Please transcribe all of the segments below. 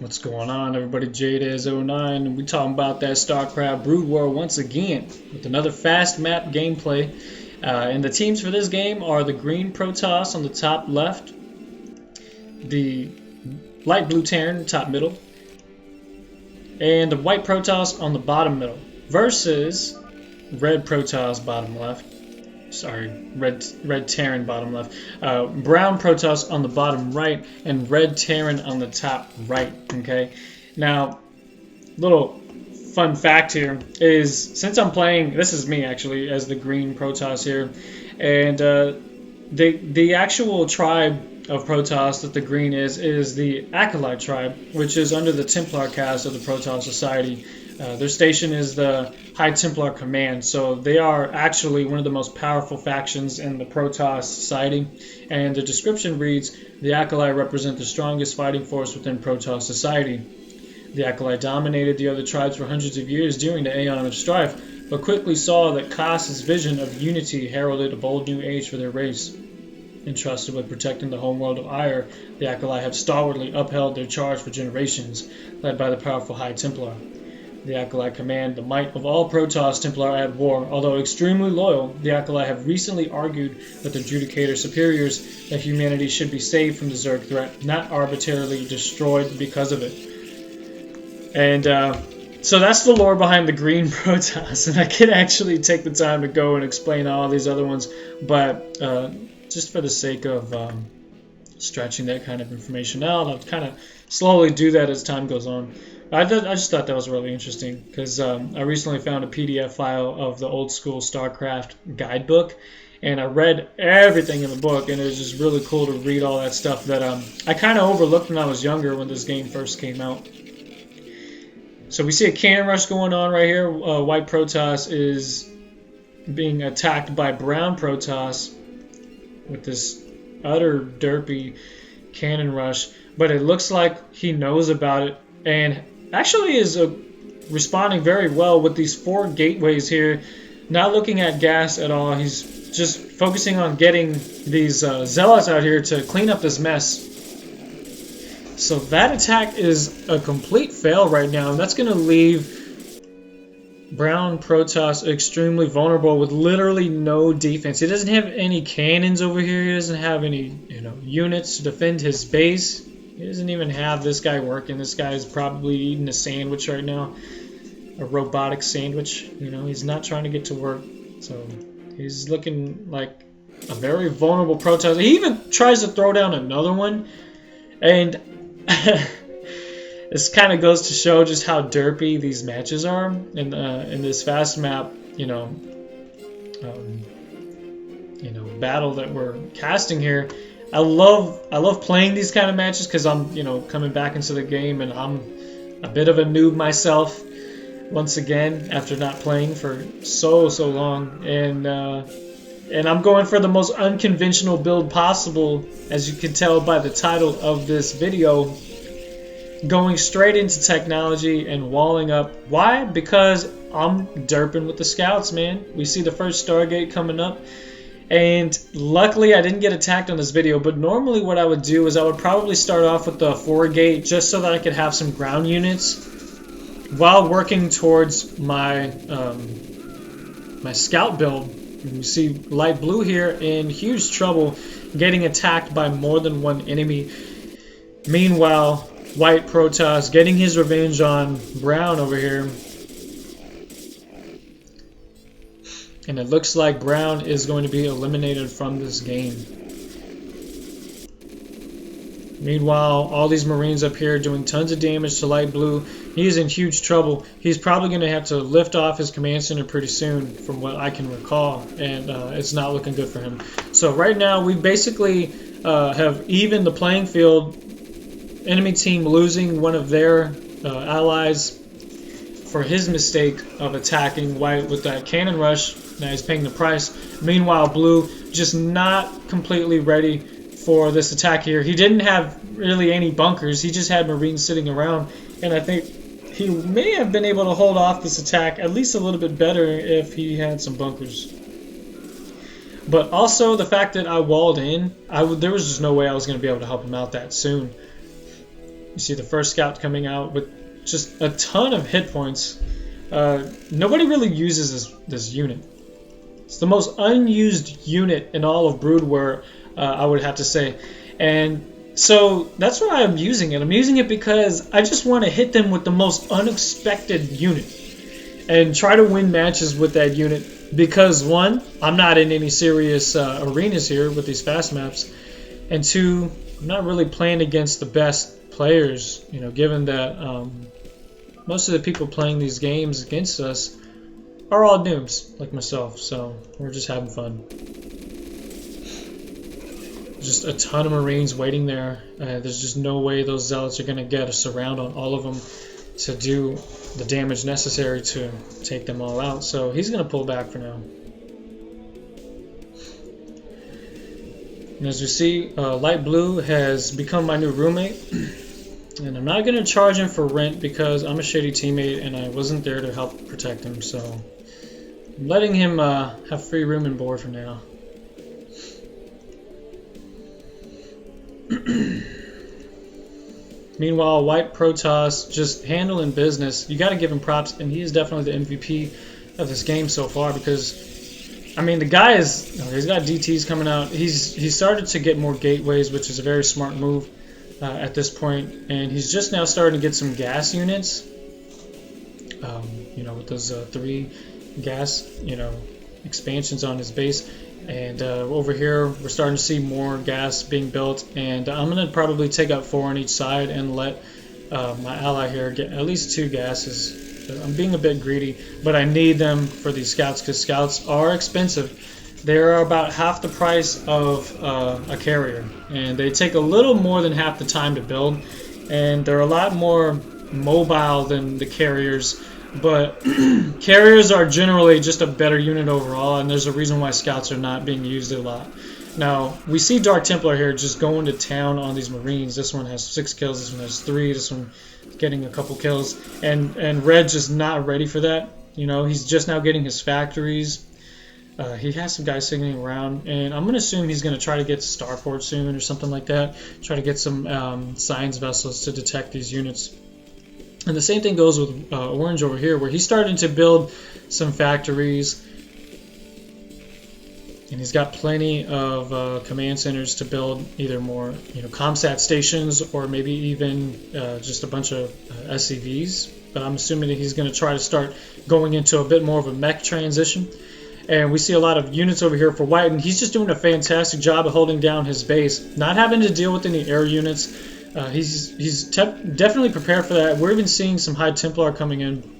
What's going on, everybody? JDez09, and we talking about that Starcraft Broodwar once again with another FastMap gameplay. And the teams for this game are the green Protoss on the top left, the light blue Terran top middle, and the white Protoss on the bottom middle versus red Protoss bottom left. Sorry, red Terran bottom left, brown Protoss on the bottom right, and red Terran on the top right. Okay, now little fun fact here is, since I'm playing, this is me actually as the green Protoss here, and the actual tribe of Protoss that the green is the Acolyte tribe, which is under the Templar caste of the Protoss Society. Their station is the High Templar Command, so they are actually one of the most powerful factions in the Protoss Society. And the description reads, the Acolyte represent the strongest fighting force within Protoss Society. The Acolyte dominated the other tribes for hundreds of years during the Aeon of Strife, but quickly saw that Khas's vision of unity heralded a bold new age for their race. Entrusted with protecting the homeworld of Ire, the Acolyte have stalwartly upheld their charge for generations, led by the powerful High Templar. The Acolyte command the might of all Protoss Templar at war. Although extremely loyal, the Acolyte have recently argued with the Judicator superiors that humanity should be saved from the Zerg threat, not arbitrarily destroyed because of it. And so that's the lore behind the green Protoss, and I could actually take the time to go and explain all these other ones, but just for the sake of stretching that kind of information out, I'll kind of slowly do that as time goes on. I just thought that was really interesting because I recently found a PDF file of the old school StarCraft guidebook, and I read everything in the book, and it was just really cool to read all that stuff that I kind of overlooked when I was younger when this game first came out. So we see a cannon rush going on right here. White Protoss is being attacked by brown Protoss with this utter derpy cannon rush, but it looks like he knows about it and actually is responding very well with these 4 gateways here, not looking at gas at all. He's just focusing on getting these zealots out here to clean up this mess. So that attack is a complete fail right now, and that's going to leave brown Protoss extremely vulnerable with literally no defense. He doesn't have any cannons over here. He doesn't have any units to defend his base. He doesn't even have this guy working. This guy is probably eating a sandwich right now, a robotic sandwich. He's not trying to get to work. So he's looking like a very vulnerable Protoss. He even tries to throw down another one, and this kind of goes to show just how derpy these matches are in this FastMap, battle that we're casting here. I love playing these kind of matches because I'm coming back into the game, and I'm a bit of a noob myself once again after not playing for so long, and I'm going for the most unconventional build possible, as you can tell by the title of this video. Going straight into technology and walling up. Why? Because I'm derping with the scouts, man. We see the first Stargate coming up, and luckily I didn't get attacked on this video, but normally what I would do is I would probably start off with the 4 gate just so that I could have some ground units while working towards my my scout build. And you see light blue here in huge trouble, getting attacked by more than one enemy. Meanwhile, white Protoss getting his revenge on brown over here. And it looks like brown is going to be eliminated from this game. Meanwhile, all these Marines up here doing tons of damage to light blue. He is in huge trouble. He's probably going to have to lift off his command center pretty soon, from what I can recall, and it's not looking good for him. So right now, we basically have evened the playing field. Enemy team losing one of their allies for his mistake of attacking white with that cannon rush. Now he's paying the price. Meanwhile, blue just not completely ready for this attack here. He didn't have really any bunkers. He just had Marines sitting around, and I think he may have been able to hold off this attack at least a little bit better if he had some bunkers. But also the fact that I walled in, there was just no way I was going to be able to help him out that soon. You see the first scout coming out with just a ton of hit points. Nobody really uses this unit. It's the most unused unit in all of Broodwar, I would have to say. And so that's why I'm using it. I'm using it because I just want to hit them with the most unexpected unit and try to win matches with that unit. Because one, I'm not in any serious arenas here with these fast maps, and two, I'm not really playing against the best players. You know, given that most of the people playing these games against us are all noobs like myself. So we're just having fun. Just a ton of Marines waiting there. There's just no way those zealots are going to get a surround on all of them to do the damage necessary to take them all out. So he's going to pull back for now. And as you see, light blue has become my new roommate. And I'm not going to charge him for rent because I'm a shitty teammate and I wasn't there to help protect him. So I'm letting him have free room and board for now. Meanwhile, White Protoss just handling business. You got to give him props, and he is definitely the MVP of this game so far because, I mean, the guy is, he's got DTs coming out. He's started to get more gateways, which is a very smart move at this point, and he's just now starting to get some gas units. You know, with those 3 gas, expansions on his base. And over here, we're starting to see more gas being built, and I'm going to probably take out 4 on each side and let my ally here get at least 2 gases. I'm being a bit greedy, but I need them for these scouts because scouts are expensive. They're about half the price of a carrier, and they take a little more than half the time to build, and they're a lot more mobile than the carriers. But carriers are generally just a better unit overall, and there's a reason why scouts are not being used a lot. Now, we see Dark Templar here just going to town on these Marines. This one has 6 kills, this one has 3, this one getting a couple kills, and Red just not ready for that. You know, he's just now getting his factories. He has some guys signaling around, and I'm going to assume he's going to try to get to Starport soon or something like that. Try to get some science vessels to detect these units. And the same thing goes with Orange over here, where he's starting to build some factories. And he's got plenty of command centers to build either more, ComSat stations or maybe even just a bunch of SCVs. But I'm assuming that he's going to try to start going into a bit more of a mech transition. And we see a lot of units over here for White, and he's just doing a fantastic job of holding down his base, not having to deal with any air units. He's definitely prepared for that. We're even seeing some High Templar coming in.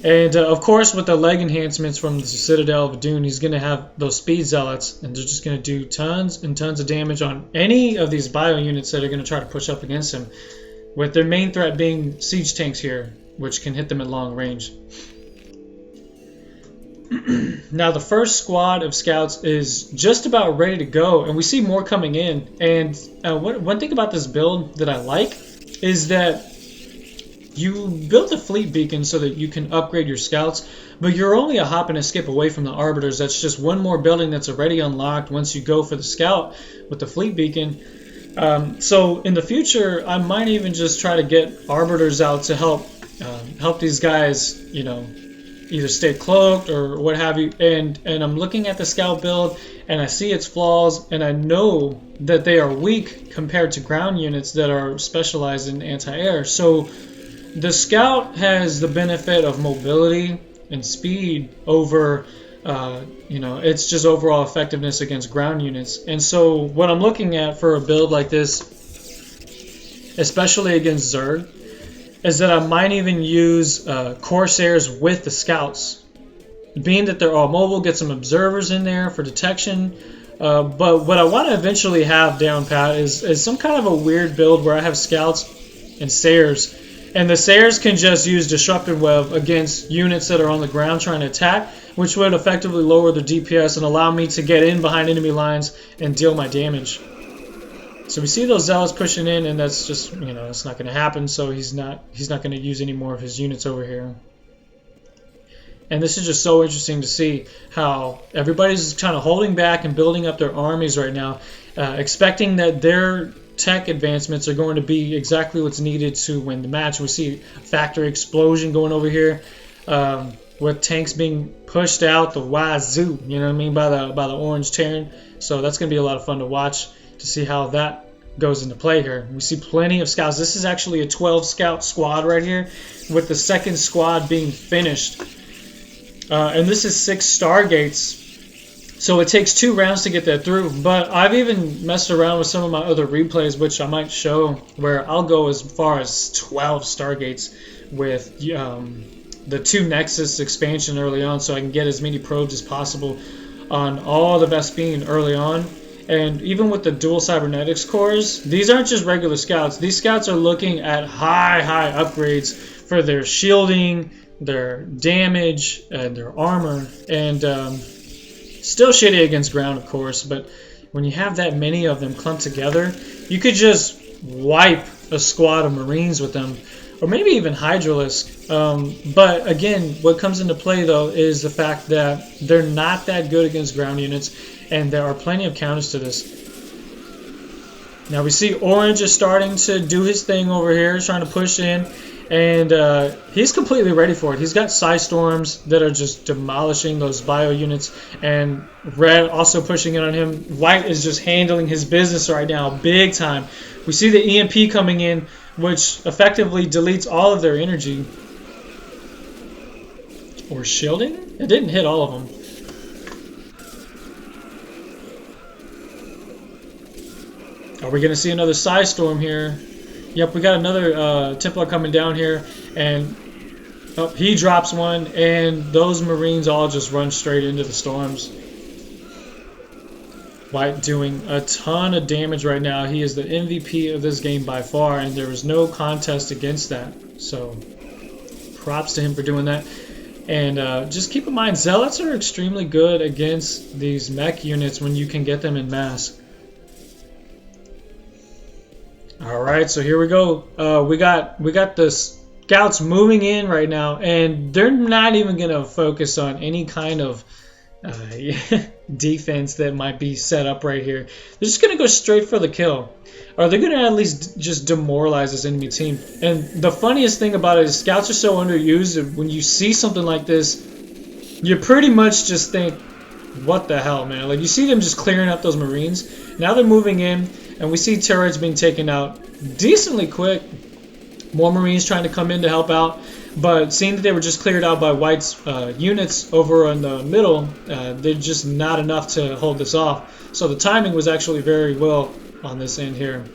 And of course, with the leg enhancements from the Citadel of Dune, he's going to have those speed zealots, and they're just going to do tons and tons of damage on any of these bio units that are going to try to push up against him, with their main threat being siege tanks here, which can hit them at long range. Now the first squad of scouts is just about ready to go, and we see more coming in. And one thing about this build that I like is that you build a fleet beacon so that you can upgrade your scouts, but you're only a hop and a skip away from the arbiters. That's just one more building that's already unlocked once you go for the scout with the fleet beacon. So in the future, I might even just try to get arbiters out to help these guys, either stay cloaked or what have you. And I'm looking at the scout build, and I see its flaws, and I know that they are weak compared to ground units that are specialized in anti-air. So the scout has the benefit of mobility and speed over it's just overall effectiveness against ground units. And so what I'm looking at for a build like this, especially against Zerg, is that I might even use Corsairs with the scouts. Being that they're all mobile, get some observers in there for detection. But what I want to eventually have down pat is some kind of a weird build where I have scouts and Sayers. And the Sayers can just use Disrupted Web against units that are on the ground trying to attack, which would effectively lower the DPS and allow me to get in behind enemy lines and deal my damage. So we see those zealots pushing in, and that's just, it's not going to happen. So he's not going to use any more of his units over here. And this is just so interesting to see how everybody's kind of holding back and building up their armies right now, expecting that their tech advancements are going to be exactly what's needed to win the match. We see factory explosion going over here, with tanks being pushed out the wazoo. You know what I mean, by the orange Terran. So that's going to be a lot of fun to watch to see how that goes into play here. We see plenty of scouts. This is actually a 12 scout squad right here, with the second squad being finished. And this is 6 Stargates. So it takes 2 rounds to get that through, but I've even messed around with some of my other replays, which I might show, where I'll go as far as 12 Stargates with the 2 Nexus expansion early on, so I can get as many probes as possible on all the Vespene early on. And even with the dual cybernetics cores, these aren't just regular scouts. These scouts are looking at high upgrades for their shielding, their damage, and their armor, and still shitty against ground, of course, but when you have that many of them clumped together, you could just wipe a squad of Marines with them, or maybe even Hydralisk. But again, what comes into play, though, is the fact that they're not that good against ground units, and there are plenty of counters to this. Now we see Orange is starting to do his thing over here, trying to push in, and he's completely ready for it. He's got Psystorms that are just demolishing those bio units, and Red also pushing in on him. White is just handling his business right now, big time. We see the EMP coming in, which effectively deletes all of their energy. Or shielding? It didn't hit all of them. Are we going to see another Psystorm here? Yep, we got another Templar coming down here, and he drops one, and those Marines all just run straight into the storms. White doing a ton of damage right now. He is the MVP of this game by far, and there was no contest against that. So props to him for doing that. And just keep in mind, Zealots are extremely good against these mech units when you can get them in mass. Alright, so here we go. We got the scouts moving in right now, and they're not even going to focus on any kind of defense that might be set up right here. They're just going to go straight for the kill. Or they're going to at least just demoralize this enemy team. And the funniest thing about it is scouts are so underused that when you see something like this, you pretty much just think, what the hell, man? Like, you see them just clearing up those Marines. Now they're moving in, and we see turrets being taken out decently quick. More Marines trying to come in to help out. But seeing that they were just cleared out by White's units over in the middle, they're just not enough to hold this off. So the timing was actually very well on this end here.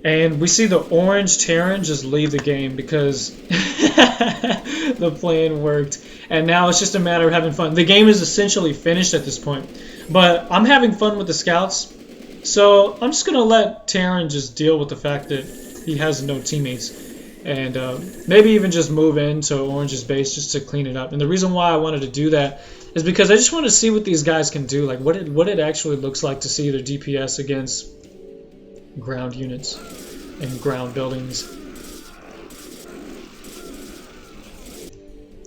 And we see the orange Terran just leave the game because the plan worked. And now it's just a matter of having fun. The game is essentially finished at this point. But I'm having fun with the scouts. So I'm just going to let Terran just deal with the fact that he has no teammates. And maybe even just move into Orange's base just to clean it up. And the reason why I wanted to do that is because I just want to see what these guys can do. Like what it actually looks like to see their DPS against ground units and ground buildings.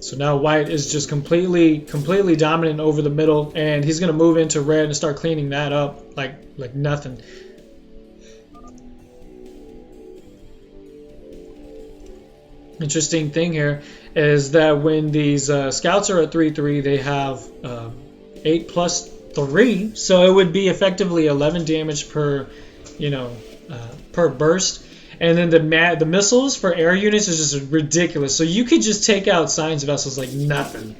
So now White is just completely dominant over the middle, and he's going to move into red and start cleaning that up like nothing. Interesting thing here is that when these scouts are at 3-3, they have 8 plus 3, so it would be effectively 11 damage per, per burst. And then the missiles for air units is just ridiculous. So you could just take out science vessels like nothing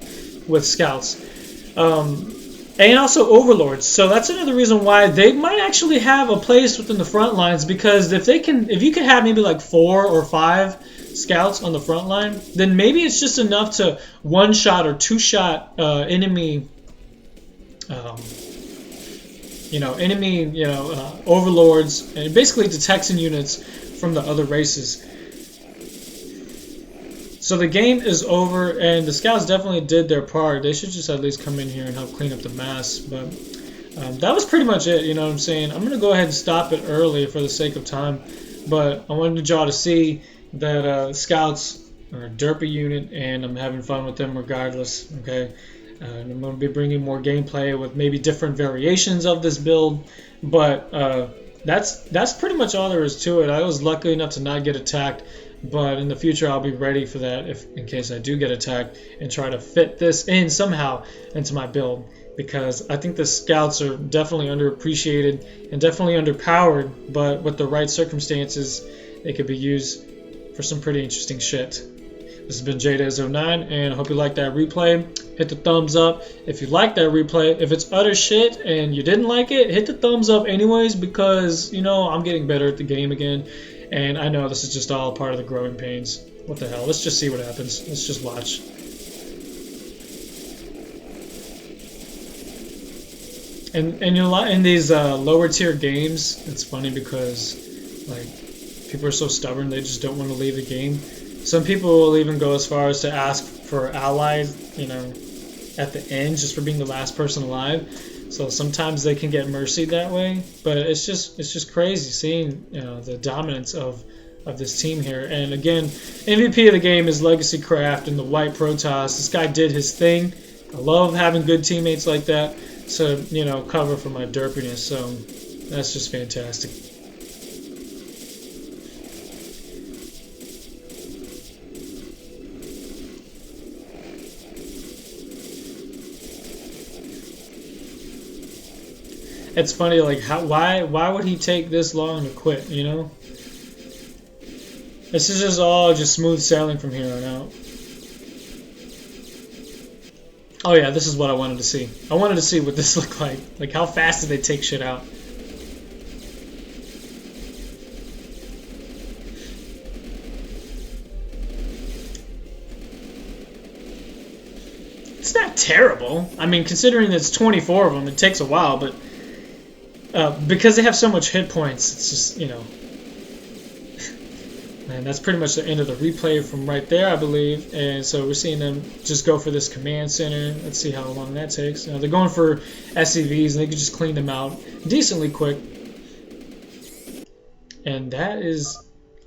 with scouts. And also overlords. So that's another reason why they might actually have a place within the front lines, because if you could have maybe like 4 or 5 scouts on the front line, then maybe it's just enough to one-shot or two-shot enemy overlords, and it basically detects in units from the other races. So the game is over, and the scouts definitely did their part. They should just at least come in here and help clean up the mess. But that was pretty much it, you know what I'm saying? I'm going to go ahead and stop it early for the sake of time. But I wanted y'all to see that scouts are a derpy unit, and I'm having fun with them regardless, okay? And I'm going to be bringing more gameplay with maybe different variations of this build. But that's pretty much all there is to it. I was lucky enough to not get attacked, but in the future I'll be ready for that if in case I do get attacked, and try to fit this in somehow into my build, because I think the scouts are definitely underappreciated and definitely underpowered, but with the right circumstances they could be used for some pretty interesting shit. This has been JDes09, and I hope you liked that replay. Hit the thumbs up if you like that replay. If it's utter shit and you didn't like it, hit the thumbs up anyways, because, you know, I'm getting better at the game again. And I know this is just all part of the growing pains. What the hell? Let's just see what happens. Let's just watch. And you know, in these lower tier games, it's funny because, like, people are so stubborn, they just don't want to leave the game. Some people will even go as far as to ask for allies, you know, at the end, just for being the last person alive. So sometimes they can get mercy that way. But it's just crazy seeing, you know, the dominance of this team here. And again, MVP of the game is Legacy Craft and the White Protoss. This guy did his thing. I love having good teammates like that. So, you know, cover for my derpiness. So that's just fantastic. It's funny, like, why would he take this long to quit, you know? This is just all just smooth sailing from here on out. Oh yeah, this is what I wanted to see. I wanted to see what this looked like. Like, how fast did they take shit out? It's not terrible. I mean, considering there's 24 of them, it takes a while, but because they have so much hit points, it's just, you know. And that's pretty much the end of the replay from right there, I believe. And so we're seeing them just go for this command center. Let's see how long that takes. They're going for SCVs, and they can just clean them out decently quick. And that is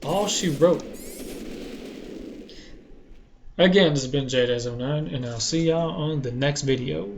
all she wrote. Again, this has been JDes09, and I'll see y'all on the next video.